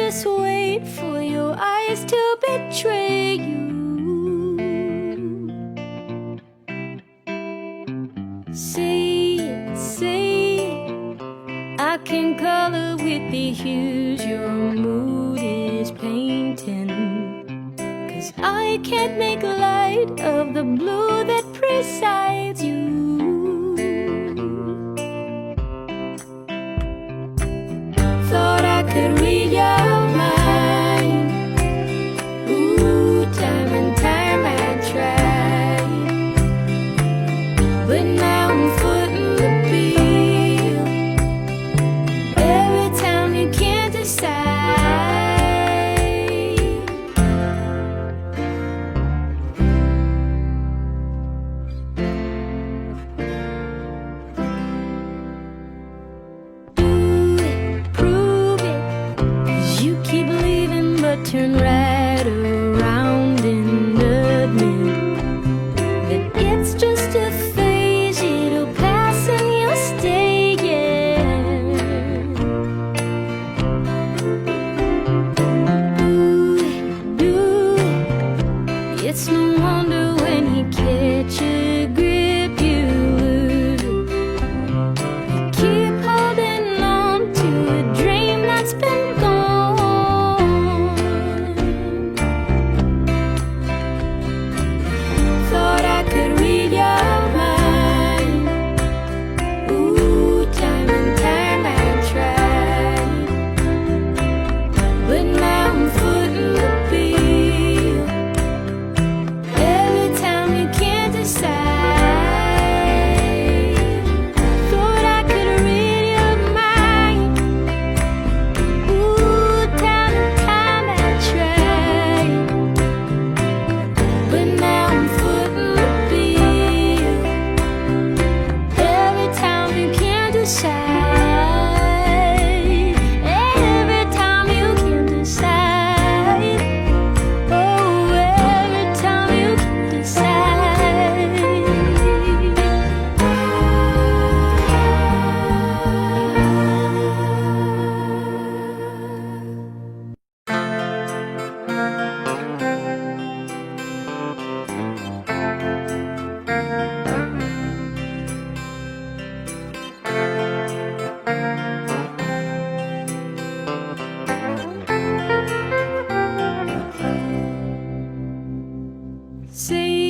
just wait for your eyes to betray you. Say it, I can color with the hues your mood is painting. 'Cause I can't make light of the blue that presides you. Thought I could read your mind. Ooh, time and time I tried, but now I'm footing the bill. Every time you can't decide. Do it, prove it, 'cause you keep leaving but turn right around and admit that it's just a phase, it'll pass and you'll stay, yeah. Do it, it's no wonder when you catch a grip you lose it. You keep holding on to a dream that's been gone. Thought I could read your mind. Ooh, time and time I tried, but now I'm footing the bill. Every time you can't decide. Thought I could read your mind. Ooh, time and time I tried, but now I'm footing the bill. Every time you can't decide. Every time you can't decide. Oh, every time you can't decide. Say